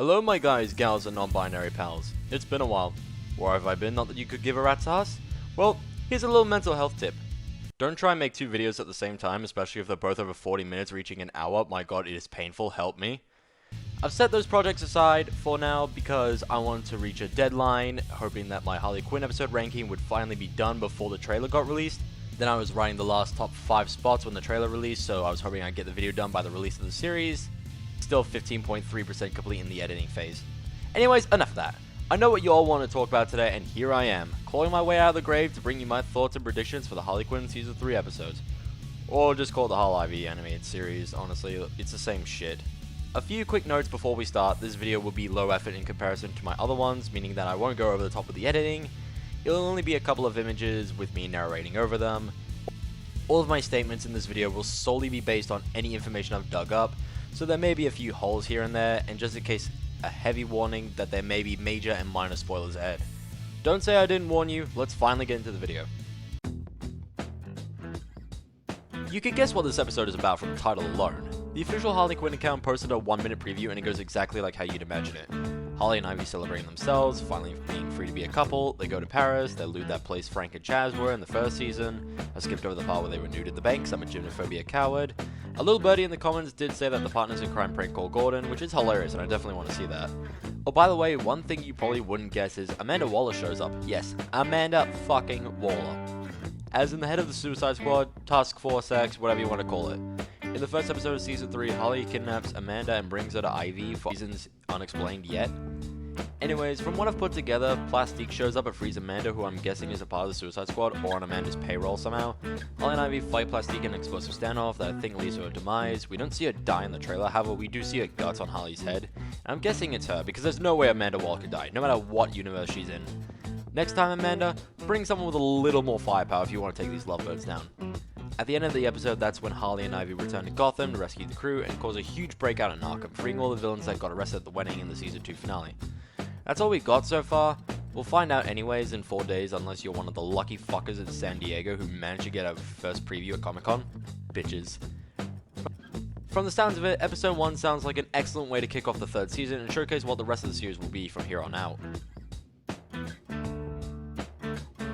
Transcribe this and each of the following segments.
Hello my guys, gals and non-binary pals. It's been a while. Where have I been? Not that you could give a rat's ass? Well, here's a little mental health tip. Don't try and make two videos at the same time, especially if they're both over 40 minutes reaching an hour. My god, it is painful, help me. I've set those projects aside for now because I wanted to reach a deadline, hoping that my Harley Quinn episode ranking would finally be done before the trailer got released. Then I was writing the last top 5 spots when the trailer released, so I was hoping I'd get the video done by the release of the series. Still 15.3% complete in the editing phase. Anyways, enough of that. I know what you all want to talk about today, and here I am, clawing my way out of the grave to bring you my thoughts and predictions for the Harley Quinn Season 3 episodes. Or just call it the Harley animated series, honestly, it's the same shit. A few quick notes before we start. This video will be low effort in comparison to my other ones, meaning that I won't go over the top of the editing. It'll only be a couple of images with me narrating over them. All of my statements in this video will solely be based on any information I've dug up, so there may be a few holes here and there, and just in case, a heavy warning that there may be major and minor spoilers ahead. Don't say I didn't warn you, let's finally get into the video. You can guess what this episode is about from the title alone. The official Harley Quinn account posted a 1-minute preview and it goes exactly like how you'd imagine it. Harley and Ivy celebrating themselves, finally being free to be a couple. They go to Paris, they loot that place Frank and Chaz were in the first season. I skipped over the part where they were nude at the bank, so I'm a gymnophobia coward. A little birdie in the comments did say that the partners in crime prank call Gordon, which is hilarious and I definitely want to see that. Oh, by the way, one thing you probably wouldn't guess is Amanda Waller shows up. Yes, Amanda fucking Waller. As in the head of the Suicide Squad, Task Force X, whatever you want to call it. In the first episode of Season 3, Harley kidnaps Amanda and brings her to Ivy for reasons unexplained yet. Anyways, from what I've put together, Plastique shows up and frees Amanda, who I'm guessing is a part of the Suicide Squad or on Amanda's payroll somehow. Harley and Ivy fight Plastique in an explosive standoff that I think leads to her demise. We don't see her die in the trailer, however we do see her guts on Harley's head. And I'm guessing it's her, because there's no way Amanda Waller could die, no matter what universe she's in. Next time, Amanda, bring someone with a little more firepower if you want to take these lovebirds down. At the end of the episode, that's when Harley and Ivy return to Gotham to rescue the crew and cause a huge breakout in Arkham, freeing all the villains that got arrested at the wedding in the Season 2 finale. That's all we got so far. We'll find out anyways in 4 days unless you're one of the lucky fuckers in San Diego who managed to get a first preview at Comic-Con. Bitches. From the sounds of it, Episode 1 sounds like an excellent way to kick off the 3rd season and showcase what the rest of the series will be from here on out.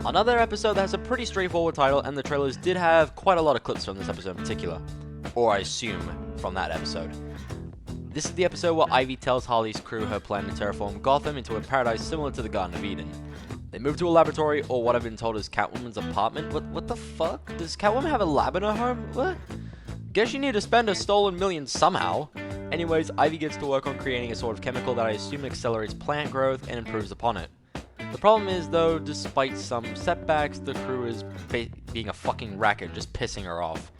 Another episode that has a pretty straightforward title, and the trailers did have quite a lot of clips from this episode in particular. Or I assume, from that episode. This is the episode where Ivy tells Harley's crew her plan to terraform Gotham into a paradise similar to the Garden of Eden. They move to a laboratory, or what I've been told is Catwoman's apartment. What the fuck? Does Catwoman have a lab in her home? What? Guess you need to spend a stolen million somehow. Anyways, Ivy gets to work on creating a sort of chemical that I assume accelerates plant growth and improves upon it. The problem is, though, despite some setbacks, the crew is being a fucking racket, just pissing her off.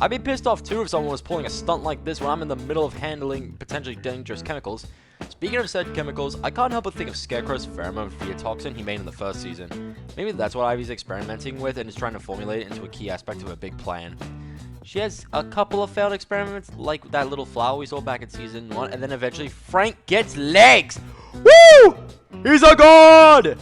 I'd be pissed off too if someone was pulling a stunt like this when I'm in the middle of handling potentially dangerous chemicals. Speaking of said chemicals, I can't help but think of Scarecrow's pheromone fear toxin he made in the first season. Maybe that's what Ivy's experimenting with and is trying to formulate it into a key aspect of a big plan. She has a couple of failed experiments, like that little flower we saw back in Season 1, and then eventually Frank gets legs! Woo! He's a god!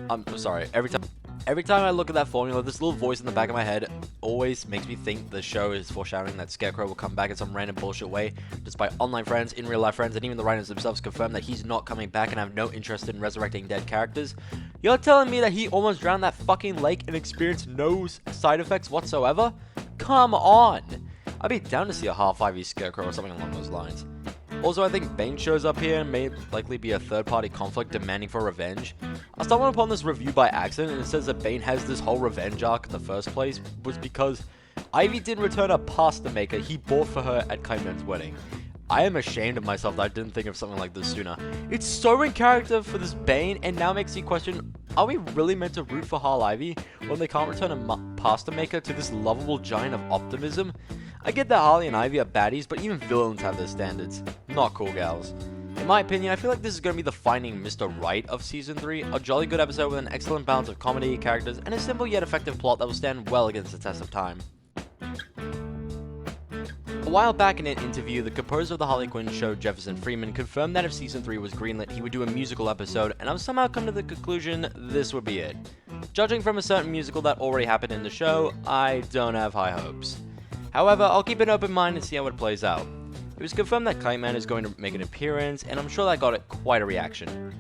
I'm sorry, every time I look at that formula, this little voice in the back of my head always makes me think the show is foreshadowing that Scarecrow will come back in some random bullshit way, despite online friends, in real life friends, and even the writers themselves confirm that he's not coming back and have no interest in resurrecting dead characters. You're telling me that he almost drowned that fucking lake and experienced no side effects whatsoever? Come on! I'd be down to see a half Ivy Scarecrow or something along those lines. Also, I think Bane shows up here and may likely be a third-party conflict demanding for revenge. I stumbled upon this review by accident, and it says that Bane has this whole revenge arc in the first place was because Ivy didn't return a pasta maker he bought for her at Kaiman's wedding. I am ashamed of myself that I didn't think of something like this sooner. It's so in character for this Bane, and now makes you question, are we really meant to root for Harley Ivy when they can't return a pasta maker to this lovable giant of optimism? I get that Harley and Ivy are baddies, but even villains have their standards. Not cool, gals. In my opinion, I feel like this is going to be the Finding Mr. Right of Season 3, a jolly good episode with an excellent balance of comedy, characters, and a simple yet effective plot that will stand well against the test of time. A while back in an interview, the composer of the Harley Quinn show, Jefferson Freeman, confirmed that if Season 3 was greenlit, he would do a musical episode, and I've somehow come to the conclusion this would be it. Judging from a certain musical that already happened in the show, I don't have high hopes. However, I'll keep an open mind and see how it plays out. It was confirmed that Kite Man is going to make an appearance, and I'm sure that got it quite a reaction.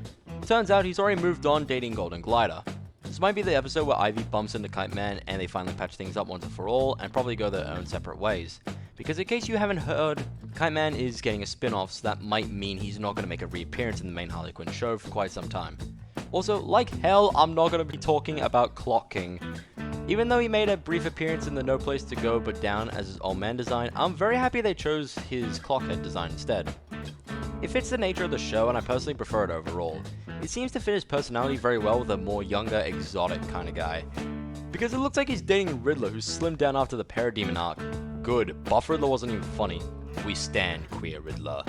Turns out he's already moved on dating Golden Glider. This might be the episode where Ivy bumps into Kite Man and they finally patch things up once and for all and probably go their own separate ways. Because in case you haven't heard, Kite Man is getting a spin-off, so that might mean he's not going to make a reappearance in the main Harley Quinn show for quite some time. Also, like hell, I'm not going to be talking about Clock King. Even though he made a brief appearance in the No Place to Go but Down as his old man design, I'm very happy they chose his Clockhead design instead. It fits the nature of the show and I personally prefer it overall. It seems to fit his personality very well with a more younger, exotic kind of guy. Because it looks like he's dating Riddler, who slimmed down after the Parademon arc. Good, buff Riddler wasn't even funny. We stand, queer Riddler.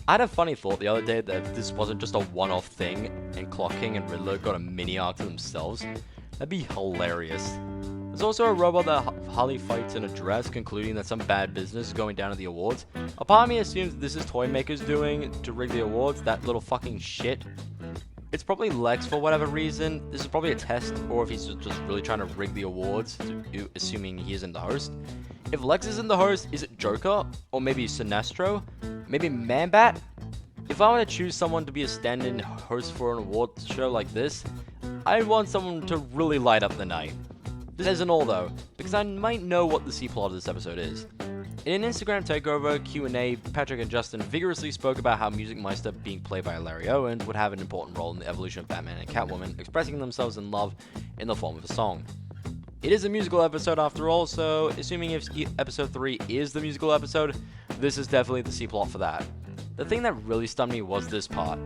I had a funny thought the other day that this wasn't just a one-off thing, and Clock King and Riddler got a mini arc to themselves. That'd be hilarious. There's also a robot that Harley fights in a dress, concluding that some bad business is going down at the awards. A part of me assumes this is Toymaker's doing to rig the awards, that little fucking shit. It's probably Lex for whatever reason. This is probably a test, or if he's just really trying to rig the awards, assuming he isn't the host. If Lex isn't the host, is it Joker? Or maybe Sinestro? Maybe Man-Bat? If I want to choose someone to be a stand-in host for an awards show like this, I want someone to really light up the night. This isn't all though, because I might know what the C-plot of this episode is. In an Instagram takeover Q&A, Patrick and Justin vigorously spoke about how Music Meister, being played by Larry Owens, would have an important role in the evolution of Batman and Catwoman, expressing themselves in love in the form of a song. It is a musical episode after all, so assuming if episode 3 is the musical episode, this is definitely the C-plot for that. The thing that really stunned me was this part.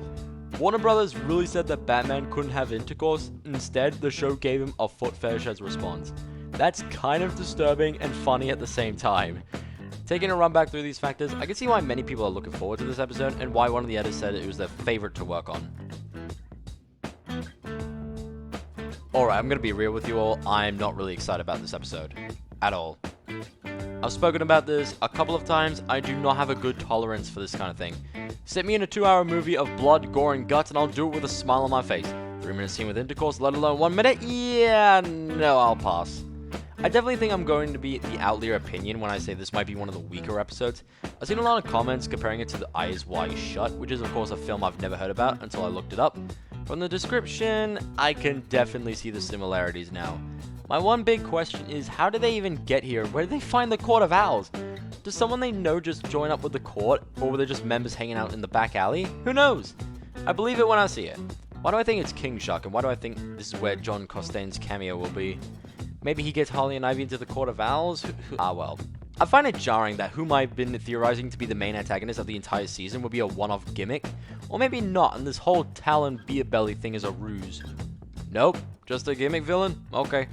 Warner Brothers really said that Batman couldn't have intercourse, instead the show gave him a foot fetish as a response. That's kind of disturbing and funny at the same time. Taking a run back through these factors, I can see why many people are looking forward to this episode and why one of the editors said it was their favorite to work on. Alright, I'm gonna be real with you all, I'm not really excited about this episode. At all. I've spoken about this a couple of times, I do not have a good tolerance for this kind of thing. Sit me in a 2-hour movie of blood, gore, and guts and I'll do it with a smile on my face. 3-minute scene with intercourse, let alone 1 minute? Yeah, no, I'll pass. I definitely think I'm going to be the outlier opinion when I say this might be one of the weaker episodes. I've seen a lot of comments comparing it to The Eyes Wide Shut, which is of course a film I've never heard about until I looked it up. From the description, I can definitely see the similarities now. My one big question is, how did they even get here? Where did they find the Court of Owls? Does someone they know just join up with the court, or were they just members hanging out in the back alley? Who knows? I believe it when I see it. Why do I think it's King Shark, and why do I think this is where John Costain's cameo will be? Maybe he gets Harley and Ivy into the Court of Owls? Well. I find it jarring that whom I've been theorizing to be the main antagonist of the entire season would be a one-off gimmick, or maybe not, and this whole Talon beer belly thing is a ruse. Nope, just a gimmick villain? Okay.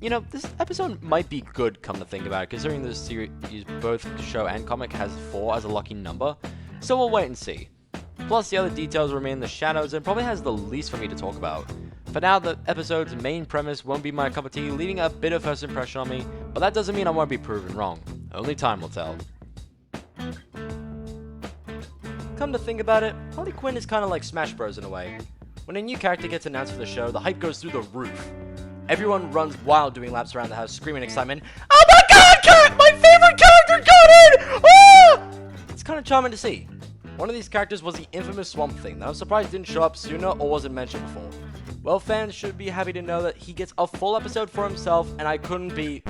You know, this episode might be good, come to think about it, considering this series, both show and comic, has 4 as a lucky number, so we'll wait and see. Plus, the other details remain in the shadows and probably has the least for me to talk about. For now, the episode's main premise won't be my cup of tea, leaving a bit of first impression on me, but that doesn't mean I won't be proven wrong. Only time will tell. Come to think about it, Harley Quinn is kinda like Smash Bros in a way. When a new character gets announced for the show, the hype goes through the roof. Everyone runs wild doing laps around the house, screaming excitement, "Oh my god, my favorite character got in! Ah!" It's kinda charming to see. One of these characters was the infamous Swamp Thing that I'm surprised didn't show up sooner or wasn't mentioned before. Well, fans should be happy to know that he gets a full episode for himself, and I couldn't be...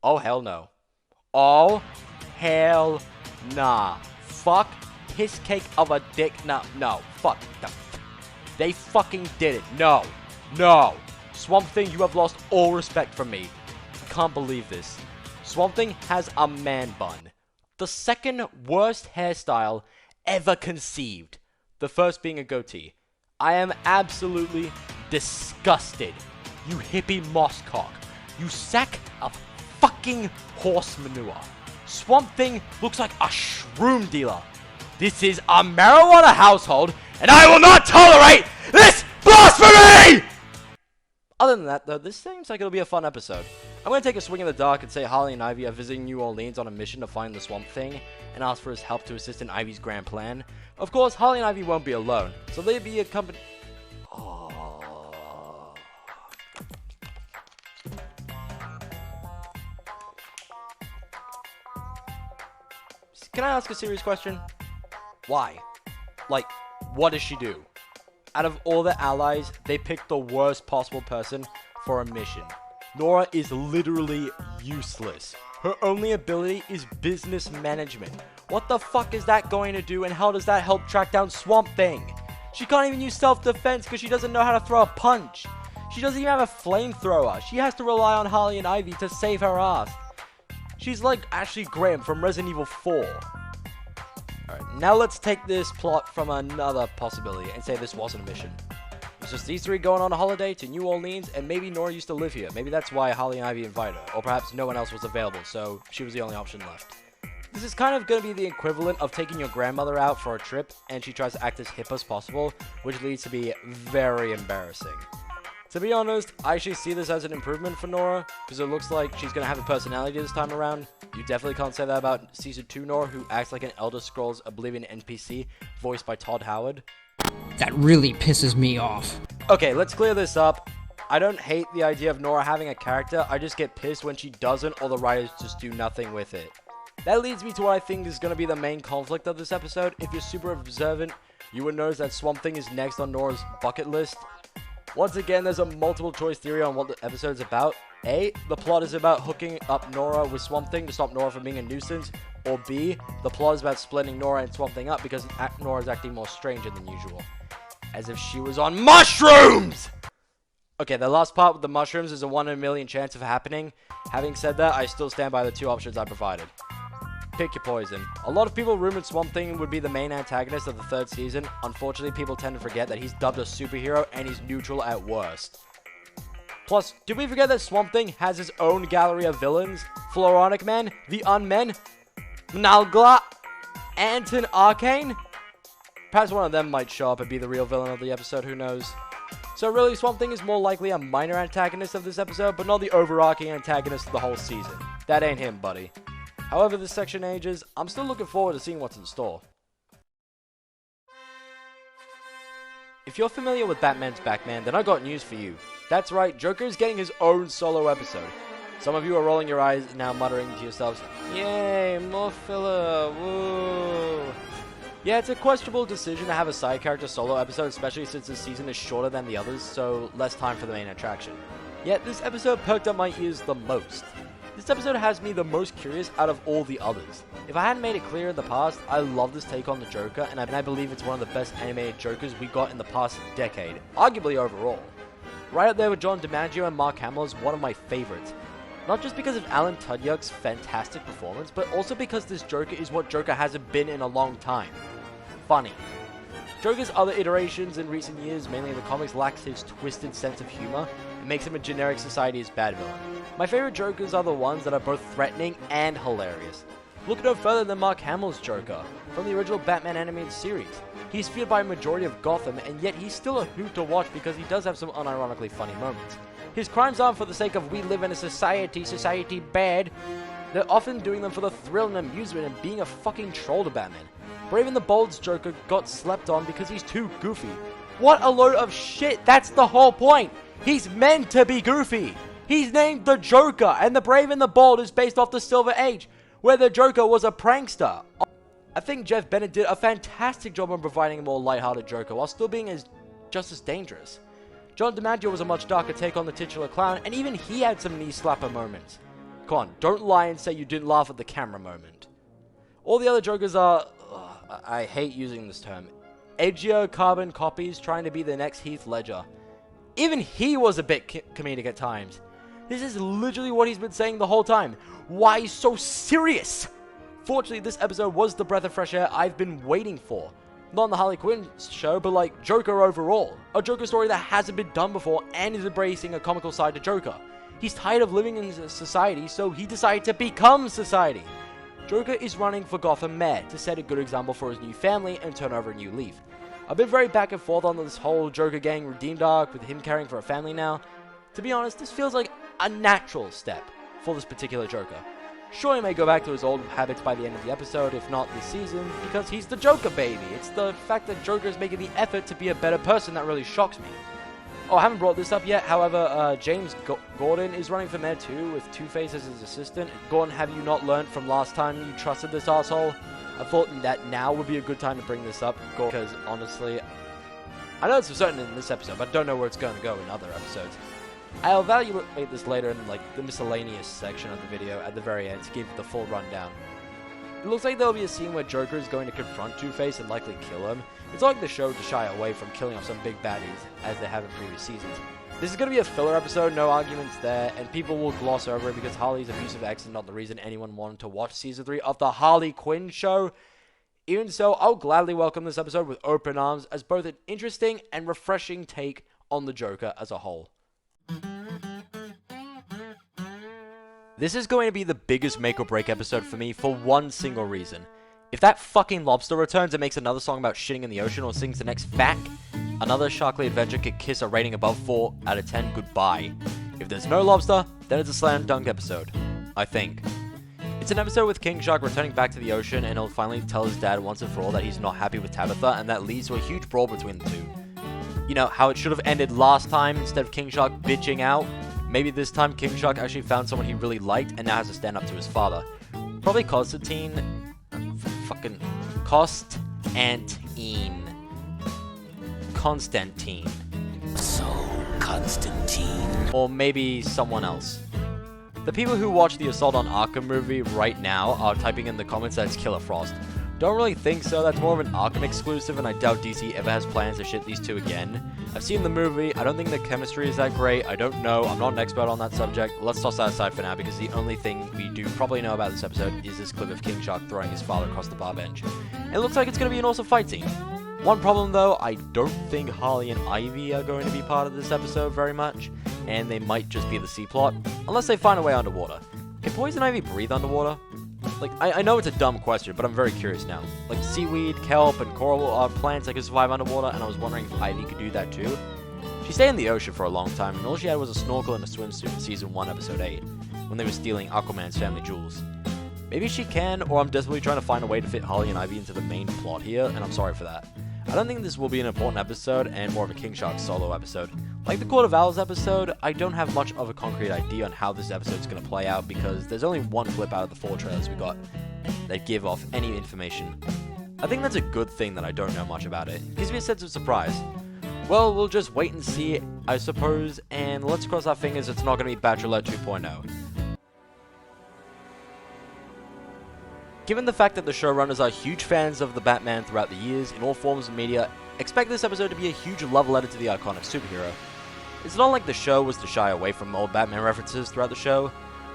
Oh, hell no. Oh, hell nah. Fuck piss cake of a dick. No, fuck. No. They fucking did it. No. Swamp Thing, you have lost all respect from me. I can't believe this. Swamp Thing has a man bun. The second worst hairstyle ever conceived. The first being a goatee. I am absolutely disgusted. You hippie mosscock. You sack of fucking horse manure. Swamp Thing looks like a shroom dealer. This is a marijuana household, and I will not tolerate this blasphemy! Other than that, though, this seems like it'll be a fun episode. I'm going to take a swing in the dark and say Harley and Ivy are visiting New Orleans on a mission to find the Swamp Thing and ask for his help to assist in Ivy's grand plan. Of course, Harley and Ivy won't be alone, so they'll be accompanied... Oh. can I ask a serious question? Why? Like, what does she do? Out of all the allies, they picked the worst possible person for a mission. Nora is literally useless. Her only ability is business management. What the fuck is that going to do, and how does that help track down Swamp Thing? She can't even use self-defense because she doesn't know how to throw a punch. She doesn't even have a flamethrower. She has to rely on Harley and Ivy to save her ass. She's like Ashley Graham from Resident Evil 4. Alright, now let's take this plot from another possibility and say this wasn't a mission. It's just these three going on a holiday to New Orleans, and maybe Nora used to live here. Maybe that's why Harley and Ivy invited her. Or perhaps no one else was available, so she was the only option left. This is kind of going to be the equivalent of taking your grandmother out for a trip, and she tries to act as hip as possible, which leads to be very embarrassing. To be honest, I actually see this as an improvement for Nora, because it looks like she's going to have a personality this time around. You definitely can't say that about Season 2 Nora, who acts like an Elder Scrolls Oblivion NPC, voiced by Todd Howard. That really pisses me off. Okay, let's clear this up. I don't hate the idea of Nora having a character, I just get pissed when she doesn't or the writers just do nothing with it. That leads me to what I think is going to be the main conflict of this episode. If you're super observant, you would notice that Swamp Thing is next on Nora's bucket list. Once again, there's a multiple choice theory on what the episode is about. A, the plot is about hooking up Nora with Swamp Thing to stop Nora from being a nuisance. Or B, the plot is about splitting Nora and Swamp Thing up because Nora's acting more stranger than usual. As if she was on mushrooms! Okay, the last part with the mushrooms is a 1 in a million chance of happening. Having said that, I still stand by the two options I provided. Pick your poison. A lot of people rumored Swamp Thing would be the main antagonist of the 3rd season. Unfortunately, people tend to forget that he's dubbed a superhero and he's neutral at worst. Plus, did we forget that Swamp Thing has his own gallery of villains? Floronic Man, the Unmen, Nalgla, Anton Arcane? Perhaps one of them might show up and be the real villain of the episode, who knows? So really, Swamp Thing is more likely a minor antagonist of this episode, but not the overarching antagonist of the whole season. That ain't him, buddy. However this section ages, I'm still looking forward to seeing what's in store. If you're familiar with Batman's Batman, then I got news for you. That's right, Joker is getting his own solo episode. Some of you are rolling your eyes now, muttering to yourselves, "Yay, more filler, woo." Yeah, it's a questionable decision to have a side character solo episode, especially since this season is shorter than the others, so less time for the main attraction. Yet this episode perked up my ears the most. This episode has me the most curious out of all the others. If I hadn't made it clear in the past, I love this take on the Joker, and I believe it's one of the best animated Jokers we got in the past decade, arguably overall. Right up there with John DiMaggio and Mark Hamill is one of my favorites. Not just because of Alan Tudyk's fantastic performance, but also because this Joker is what Joker hasn't been in a long time. Funny. Joker's other iterations in recent years, mainly in the comics, lacks his twisted sense of humor and makes him a generic society's bad villain. My favorite Jokers are the ones that are both threatening and hilarious. Look no further than Mark Hamill's Joker, from the original Batman animated series. He's feared by a majority of Gotham, and yet he's still a hoot to watch because he does have some unironically funny moments. His crimes aren't for the sake of we live in a society bad. They're often doing them for the thrill and amusement and being a fucking troll to Batman. Brave and the Bold's Joker got slept on because he's too goofy. What a load of shit, that's the whole point! He's meant to be goofy! He's named the Joker, and the Brave and the Bold is based off the Silver Age, where the Joker was a prankster. I think Jeff Bennett did a fantastic job on providing a more lighthearted Joker while still being just as dangerous. John DiMaggio was a much darker take on the titular clown, and even he had some knee-slapper moments. Come on, don't lie and say you didn't laugh at the camera moment. All the other Jokers are, I hate using this term, edgier carbon copies trying to be the next Heath Ledger. Even he was a bit comedic at times. This is literally what he's been saying the whole time. Why so serious? Fortunately, this episode was the breath of fresh air I've been waiting for. Not on the Harley Quinn show, but like Joker overall. A Joker story that hasn't been done before and is embracing a comical side to Joker. He's tired of living in society, so he decided to become society. Joker is running for Gotham Mayor to set a good example for his new family and turn over a new leaf. I've been very back and forth on this whole Joker gang redeemed arc with him caring for a family now. To be honest, this feels like a natural step for this particular Joker. Sure, he may go back to his old habits by the end of the episode, if not this season, because he's the Joker baby. It's the fact that Joker is making the effort to be a better person that really shocks me. Oh, I haven't brought this up yet, however, James Gordon is running for mayor too, with Two-Face as his assistant. Gordon, have you not learned from last time you trusted this asshole? I thought that now would be a good time to bring this up, because honestly, I know it's for certain in this episode, but I don't know where it's going to go in other episodes. I'll evaluate this later in like the miscellaneous section of the video at the very end to give the full rundown. It looks like there'll be a scene where Joker is going to confront Two-Face and likely kill him. It's not like the show to shy away from killing off some big baddies, as they have in previous seasons. This is going to be a filler episode, no arguments there, and people will gloss over it because Harley's abusive ex is not the reason anyone wanted to watch Season 3 of the Harley Quinn show. Even so, I'll gladly welcome this episode with open arms as both an interesting and refreshing take on the Joker as a whole. This is going to be the biggest make or break episode for me for one single reason. If that fucking lobster returns and makes another song about shitting in the ocean or sings the next fact, another Sharkly adventure could kiss a rating above 4 out of 10 goodbye. If there's no lobster, then it's a slam dunk episode. I think. It's an episode with King Shark returning back to the ocean and he'll finally tell his dad once and for all that he's not happy with Tabitha, and that leads to a huge brawl between the two. You know, how it should have ended last time instead of King Shark bitching out? Maybe this time King Shark actually found someone he really liked and now has to stand up to his father. Probably Constantine. So Constantine. Or maybe someone else. The people who watch the Assault on Arkham movie right now are typing in the comments that it's Killer Frost. Don't really think so, that's more of an Arkham exclusive and I doubt DC ever has plans to shit these two again. I've seen the movie, I don't think the chemistry is that great, I don't know, I'm not an expert on that subject. Let's toss that aside for now because the only thing we do probably know about this episode is this clip of King Shark throwing his father across the bar bench. And it looks like it's going to be an awesome fight scene. One problem though, I don't think Harley and Ivy are going to be part of this episode very much, and they might just be the C-plot, unless they find a way underwater. Can Poison Ivy breathe underwater? Like, I know it's a dumb question, but I'm very curious now. Like, seaweed, kelp, and coral are plants that can survive underwater, and I was wondering if Ivy could do that too. She stayed in the ocean for a long time, and all she had was a snorkel and a swimsuit in Season 1, Episode 8, when they were stealing Aquaman's family jewels. Maybe she can, or I'm desperately trying to find a way to fit Harley and Ivy into the main plot here, and I'm sorry for that. I don't think this will be an important episode, and more of a King Shark solo episode. Like the Court of Owls episode, I don't have much of a concrete idea on how this episode is going to play out because there's only one clip out of the 4 trailers we got that give off any information. I think that's a good thing that I don't know much about it. It gives me a sense of surprise. Well, we'll just wait and see, I suppose, and let's cross our fingers it's not going to be Bachelorette 2.0. Given the fact that the showrunners are huge fans of the Batman throughout the years in all forms of media, expect this episode to be a huge love letter to the iconic superhero. It's not like the show was to shy away from old Batman references throughout the show,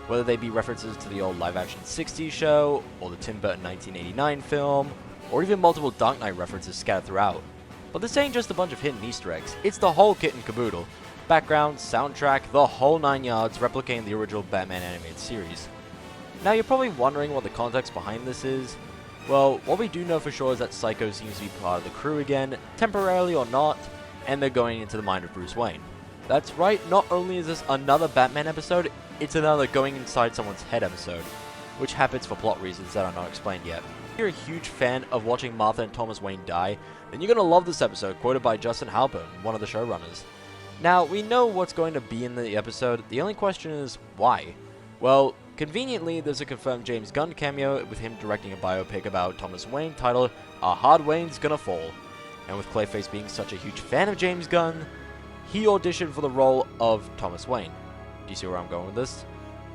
whether they be references to the old live-action 60s show, or the Tim Burton 1989 film, or even multiple Dark Knight references scattered throughout. But this ain't just a bunch of hidden Easter eggs, it's the whole kit and caboodle. Background, soundtrack, the whole 9 yards, replicating the original Batman animated series. Now you're probably wondering what the context behind this is. Well, what we do know for sure is that Psycho seems to be part of the crew again, temporarily or not, and they're going into the mind of Bruce Wayne. That's right, not only is this another Batman episode, it's another going inside someone's head episode, which happens for plot reasons that are not explained yet. If you're a huge fan of watching Martha and Thomas Wayne die, then you're going to love this episode, quoted by Justin Halpern, one of the showrunners. Now, we know what's going to be in the episode, the only question is, why? Well, conveniently, there's a confirmed James Gunn cameo with him directing a biopic about Thomas Wayne titled, A Hard Wayne's Gonna Fall. And with Clayface being such a huge fan of James Gunn, he auditioned for the role of Thomas Wayne. Do you see where I'm going with this?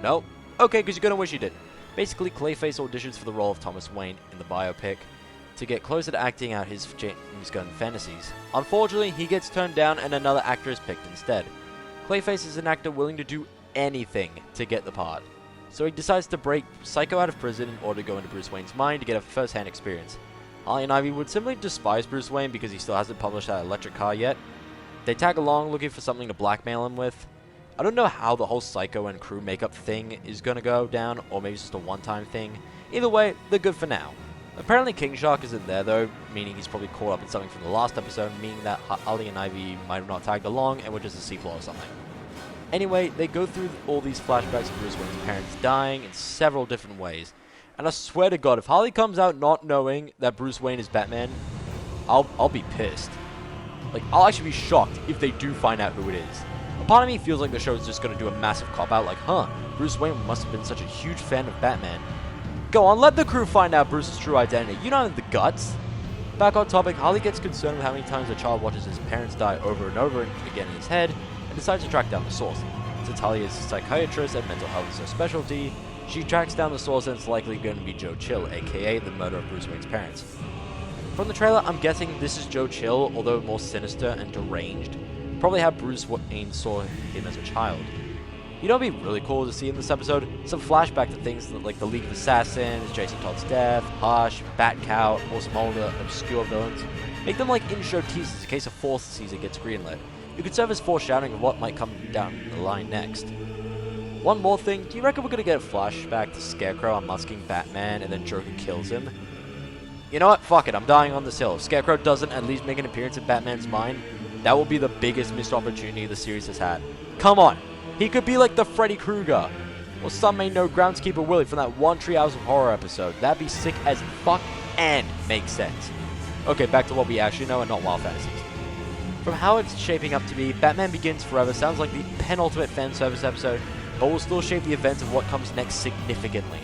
No? Okay, because you're gonna wish you did. Basically, Clayface auditions for the role of Thomas Wayne in the biopic to get closer to acting out his James Gunn fantasies. Unfortunately, he gets turned down and another actor is picked instead. Clayface is an actor willing to do anything to get the part, so he decides to break Psycho out of prison in order to go into Bruce Wayne's mind to get a first-hand experience. Harley and Ivy would simply despise Bruce Wayne because he still hasn't published that electric car yet. They tag along looking for something to blackmail him with. I don't know how the whole Psycho and crew makeup thing is gonna go down, or maybe it's just a one-time thing. Either way, they're good for now. Apparently King Shark isn't there though, meaning he's probably caught up in something from the last episode, meaning that Harley and Ivy might have not tagged along and were just a sequel or something. Anyway, they go through all these flashbacks of Bruce Wayne's parents dying in several different ways. And I swear to God, if Harley comes out not knowing that Bruce Wayne is Batman, I'll be pissed. Like, I'll actually be shocked if they do find out who it is. A part of me feels like the show is just going to do a massive cop-out like, huh, Bruce Wayne must have been such a huge fan of Batman. Go on, let the crew find out Bruce's true identity. You don't have the guts. Back on topic, Harley gets concerned with how many times a child watches his parents die over and over again in his head, and decides to track down the source. Since Harley is a psychiatrist and mental health is her specialty, she tracks down the source, and it's likely going to be Joe Chill, aka the murder of Bruce Wayne's parents. From the trailer, I'm guessing this is Joe Chill, although more sinister and deranged. Probably how Bruce Wayne saw him as a child. You know what'd be really cool to see in this episode? Some flashback to things like the League of Assassins, Jason Todd's death, Hush, Batcow, or some older obscure villains. Make them like in-show teasers in case a fourth season gets greenlit. It could serve as foreshadowing of what might come down the line next. One more thing, do you reckon we're gonna get a flashback to Scarecrow unmasking Batman and then Joker kills him? You know what? Fuck it, I'm dying on this hill. If Scarecrow doesn't at least make an appearance in Batman's mind, that will be the biggest missed opportunity the series has had. Come on! He could be like the Freddy Krueger, or some may know Groundskeeper Willie from that one Treehouse of Horror episode. That'd be sick as fuck and makes sense. Okay, back to what we actually know and not wild fantasies. From how it's shaping up to be, Batman Begins Forever sounds like the penultimate fan service episode, but will still shape the events of what comes next significantly.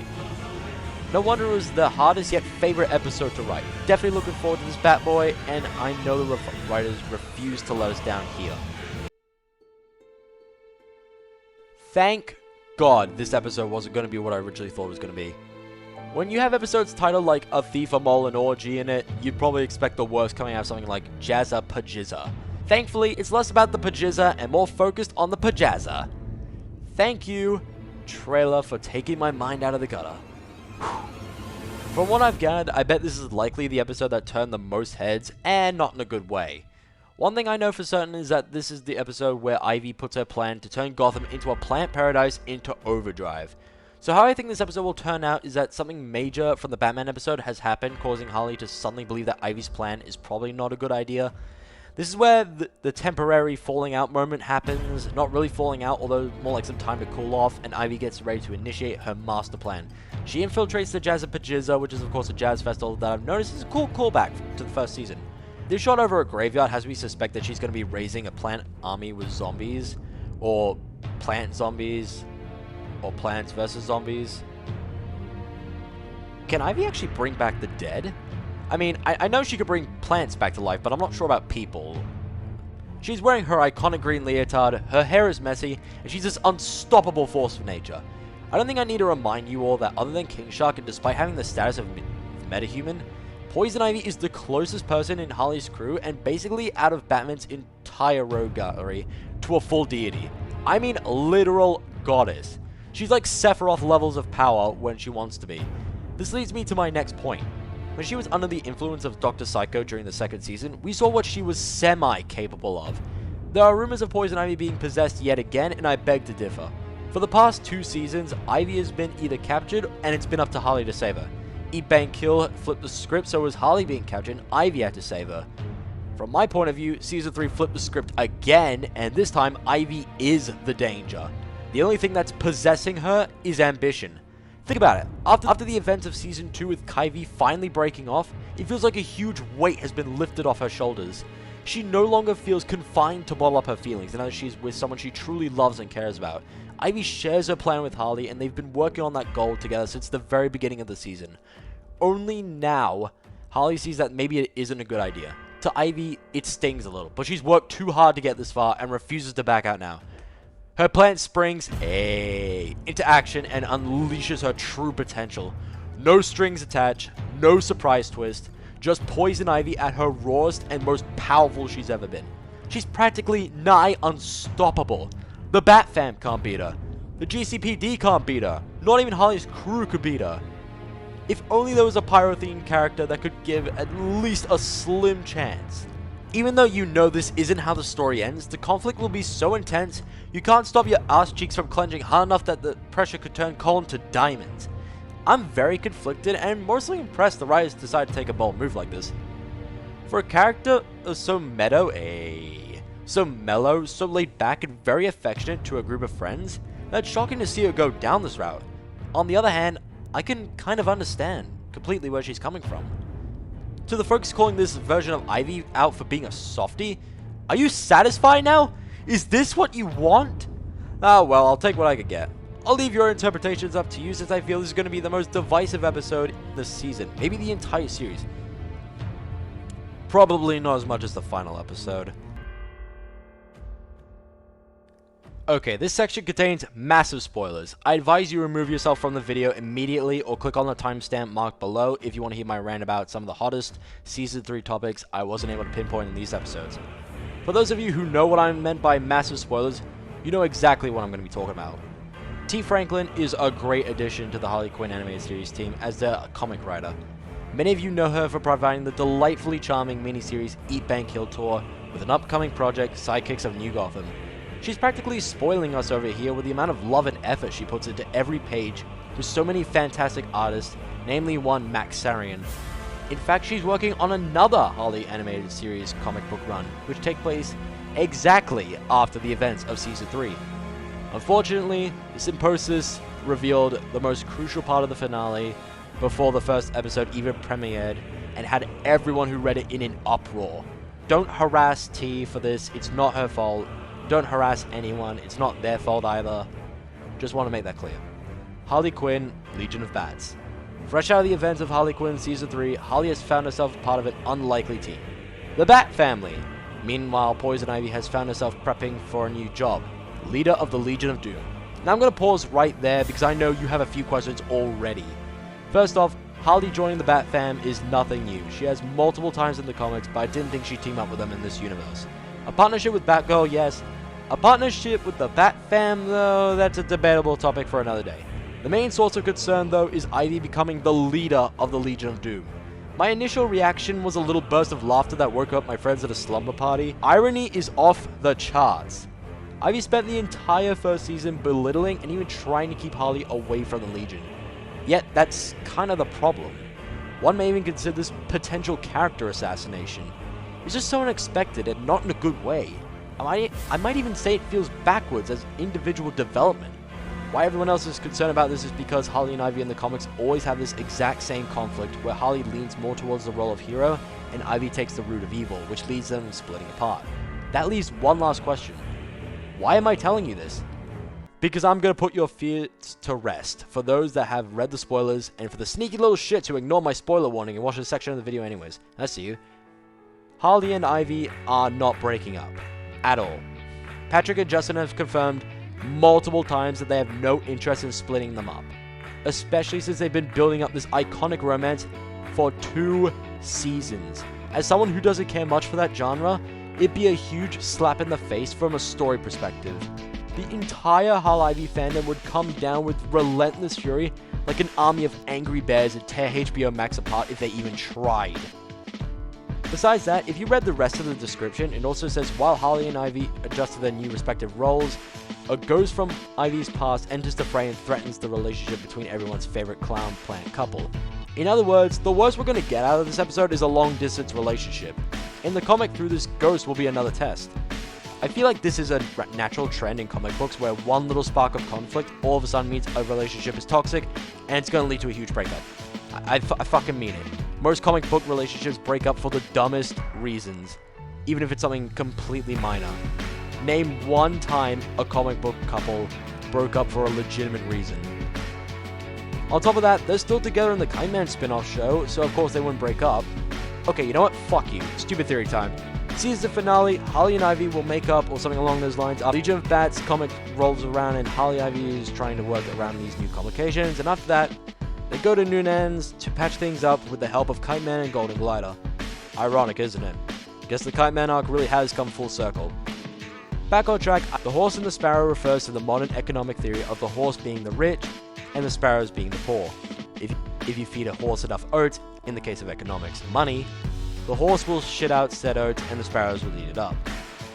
No wonder it was the hardest yet favorite episode to write. Definitely looking forward to this Batboy, and I know the writers refuse to let us down here. Thank God this episode wasn't going to be what I originally thought it was going to be. When you have episodes titled like A Thief, a Mole, and Orgy in it, you'd probably expect the worst coming out of something like Jazza Pajizza. Thankfully, it's less about the Pajizza and more focused on the Pajazza. Thank you, trailer, for taking my mind out of the gutter. From what I've gathered, I bet this is likely the episode that turned the most heads, and not in a good way. One thing I know for certain is that this is the episode where Ivy puts her plan to turn Gotham into a plant paradise into overdrive. So how I think this episode will turn out is that something major from the Batman episode has happened, causing Harley to suddenly believe that Ivy's plan is probably not a good idea. This is where the temporary falling out moment happens, not really falling out, although more like some time to cool off, and Ivy gets ready to initiate her master plan. She infiltrates the Jazza Pajizza, which is of course a jazz festival that I've noticed is a cool callback to the first season. This shot over a graveyard has me suspect that she's going to be raising a plant army with zombies, or plant zombies, or Plants vs. Zombies. Can Ivy actually bring back the dead? I mean, I know she could bring plants back to life, but I'm not sure about people. She's wearing her iconic green leotard, her hair is messy, and she's this unstoppable force of nature. I don't think I need to remind you all that other than King Shark, and despite having the status of metahuman, Poison Ivy is the closest person in Harley's crew, and basically out of Batman's entire rogue gallery, to a full deity. I mean literal goddess. She's like Sephiroth levels of power when she wants to be. This leads me to my next point. When she was under the influence of Dr. Psycho during the second season, we saw what she was semi-capable of. There are rumors of Poison Ivy being possessed yet again, and I beg to differ. For the past 2 seasons, Ivy has been either captured, and it's been up to Harley to save her. Eat, Bang, Kill flipped the script, so was Harley being captured, and Ivy had to save her. From my point of view, Season 3 flipped the script again, and this time, Ivy is the danger. The only thing that's possessing her is ambition. Think about it. After the events of Season 2 with Kyvie finally breaking off, it feels like a huge weight has been lifted off her shoulders. She no longer feels confined to bottle up her feelings, and now she's with someone she truly loves and cares about. Ivy shares her plan with Harley, and they've been working on that goal together since the very beginning of the season. Only now, Harley sees that maybe it isn't a good idea. To Ivy, it stings a little, but she's worked too hard to get this far and refuses to back out now. Her plan springs into action and unleashes her true potential. No strings attached, no surprise twist, just Poison Ivy at her rawest and most powerful she's ever been. She's practically nigh unstoppable. The Bat Fam can't beat her. The GCPD can't beat her. Not even Harley's crew could beat her. If only there was a pyro-themed character that could give at least a slim chance. Even though you know this isn't how the story ends, the conflict will be so intense, you can't stop your ass cheeks from clenching hard enough that the pressure could turn coal into diamonds. I'm very conflicted and mostly impressed the writers decided to take a bold move like this. For a character so mellow, so laid back and very affectionate to a group of friends, that's shocking to see her go down this route. On the other hand, I can kind of understand completely where she's coming from. To the folks calling this version of Ivy out for being a softie, are you satisfied now? Is this what you want? Ah well, I'll take what I could get. I'll leave your interpretations up to you, since I feel this is going to be the most divisive episode this season, maybe the entire series. Probably not as much as the final episode. Okay, this section contains massive spoilers. I advise you remove yourself from the video immediately or click on the timestamp marked below if you want to hear my rant about some of the hottest Season 3 topics I wasn't able to pinpoint in these episodes. For those of you who know what I meant by massive spoilers, you know exactly what I'm going to be talking about. T. Franklin is a great addition to the Harley Quinn animated series team as their comic writer. Many of you know her for providing the delightfully charming miniseries Eat Bank Hill Tour with an upcoming project, Sidekicks of New Gotham. She's practically spoiling us over here with the amount of love and effort she puts into every page with so many fantastic artists, namely one Max Sarian. In fact, she's working on another Harley animated series comic book run, which take place exactly after the events of Season 3. Unfortunately, the Symposis revealed the most crucial part of the finale before the first episode even premiered and had everyone who read it in an uproar. Don't harass T for this, it's not her fault. Don't harass anyone, it's not their fault either. Just want to make that clear. Harley Quinn, Legion of Bats. Fresh out of the events of Harley Quinn Season 3, Harley has found herself part of an unlikely team. The Bat Family. Meanwhile, Poison Ivy has found herself prepping for a new job. Leader of the Legion of Doom. Now I'm going to pause right there because I know you have a few questions already. First off, Harley joining the Bat Fam is nothing new. She has multiple times in the comics, but I didn't think she'd team up with them in this universe. A partnership with Batgirl, yes. A partnership with the Bat Fam, though, that's a debatable topic for another day. The main source of concern, though, is Ivy becoming the leader of the Legion of Doom. My initial reaction was a little burst of laughter that woke up my friends at a slumber party. Irony is off the charts. Ivy spent the entire first season belittling and even trying to keep Harley away from the Legion. Yet, that's kind of the problem. One may even consider this potential character assassination. It's just so unexpected and not in a good way. I might even say it feels backwards as individual development. Why everyone else is concerned about this is because Harley and Ivy in the comics always have this exact same conflict where Harley leans more towards the role of hero and Ivy takes the root of evil, which leads them splitting apart. That leaves one last question. Why am I telling you this? Because I'm going to put your fears to rest for those that have read the spoilers and for the sneaky little shits who ignore my spoiler warning and watch this section of the video anyways. That's you. Harley and Ivy are not breaking up. At all. Patrick and Justin have confirmed multiple times that they have no interest in splitting them up. Especially since they've been building up this iconic romance for 2 seasons. As someone who doesn't care much for that genre, it'd be a huge slap in the face from a story perspective. The entire Harley Ivy fandom would come down with relentless fury like an army of angry bears and tear HBO Max apart if they even tried. Besides that, if you read the rest of the description, it also says while Harley and Ivy adjust to their new respective roles, a ghost from Ivy's past enters the fray and threatens the relationship between everyone's favorite clown plant couple. In other words, the worst we're going to get out of this episode is a long-distance relationship. In the comic, through this ghost will be another test. I feel like this is a natural trend in comic books where one little spark of conflict all of a sudden means a relationship is toxic and it's going to lead to a huge breakup. I fucking mean it. Most comic book relationships break up for the dumbest reasons, even if it's something completely minor. Name one time a comic book couple broke up for a legitimate reason. On top of that, they're still together in the Kite Man spin-off show, so of course they wouldn't break up. Okay, you know what? Fuck you. Stupid theory time. Season finale, Harley and Ivy will make up or something along those lines. Legion of Bats comic rolls around and Harley Ivy is trying to work around these new complications, and after that, they go to Noonan's to patch things up with the help of Kite Man and Golden Glider. Ironic, isn't it? Guess the Kite Man arc really has come full circle. Back on track, the horse and the sparrow refers to the modern economic theory of the horse being the rich and the sparrows being the poor. If you feed a horse enough oats, in the case of economics, money, the horse will shit out said oats and the sparrows will eat it up.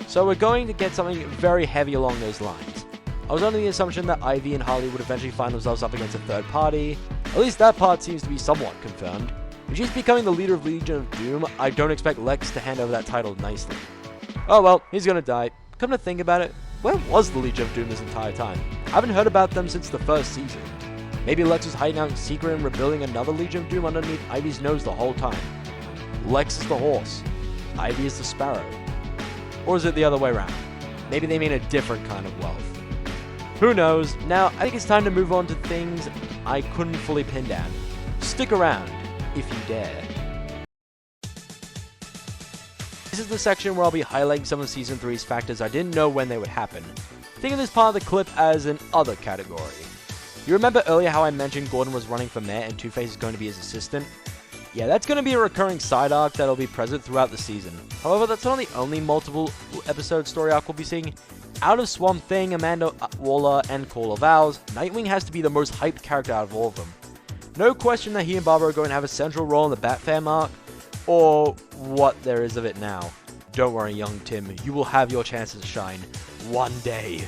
So we're going to get something very heavy along those lines. I was under the assumption that Ivy and Harley would eventually find themselves up against a third party. At least that part seems to be somewhat confirmed. If she's becoming the leader of Legion of Doom, I don't expect Lex to hand over that title nicely. Oh well, he's gonna die. Come to think about it, where was the Legion of Doom this entire time? I haven't heard about them since the first season. Maybe Lex was hiding out in secret and rebuilding another Legion of Doom underneath Ivy's nose the whole time. Lex is the horse, Ivy is the sparrow. Or is it the other way around? Maybe they mean a different kind of wealth. Who knows? Now, I think it's time to move on to things I couldn't fully pin down. Stick around, if you dare. This is the section where I'll be highlighting some of Season 3's factors I didn't know when they would happen. Think of this part of the clip as an other category. You remember earlier how I mentioned Gordon was running for mayor and Two-Face is going to be his assistant? Yeah, that's going to be a recurring side arc that'll be present throughout the season. However, that's not the only multiple episode story arc we'll be seeing. Out of Swamp Thing, Amanda Waller, and Call of Owls, Nightwing has to be the most hyped character out of all of them. No question that he and Barbara are going to have a central role in the Bat Fam arc, or what there is of it now. Don't worry, young Tim, you will have your chances to shine one day.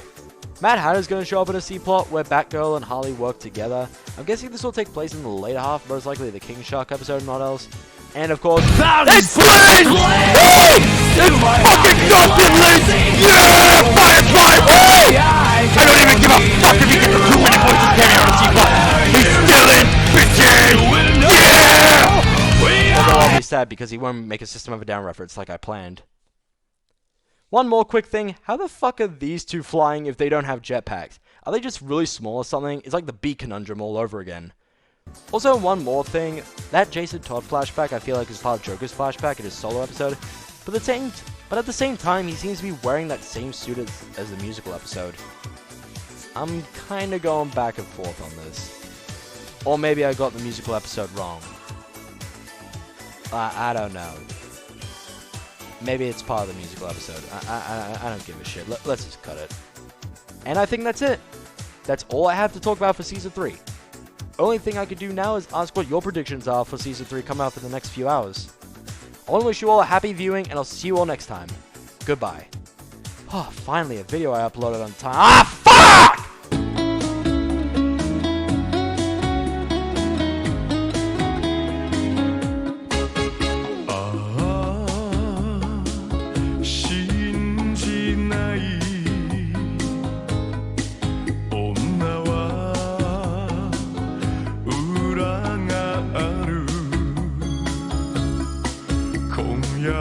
Mad Hatter's going to show up in a C-plot where Batgirl and Harley work together. I'm guessing this will take place in the later half, most likely the King Shark episode, not else. And of course, it's Blade! It's fucking Dustin Lynch! Yeah! Firefly! I don't even give a fuck if he gets the 2 minute voices carrying on a C-plot! He's still in, bitches! Yeah! Although I'll be sad because he won't make a System of a Down reference like I planned. One more quick thing, how the fuck are these two flying if they don't have jetpacks? Are they just really small or something? It's like the Bee conundrum all over again. Also, one more thing, that Jason Todd flashback I feel like is part of Joker's flashback in his solo episode, but at the same time he seems to be wearing that same suit as the musical episode. I'm kinda going back and forth on this. Or maybe I got the musical episode wrong. I don't know. Maybe it's part of the musical episode. I don't give a shit. Let's just cut it. And I think that's it. That's all I have to talk about for Season 3. Only thing I could do now is ask what your predictions are for Season 3 coming up in the next few hours. I want to wish you all a happy viewing, and I'll see you all next time. Goodbye. Oh, finally a video I uploaded on time. Ah, fuck!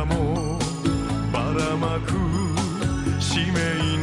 Paramore ばらまく使命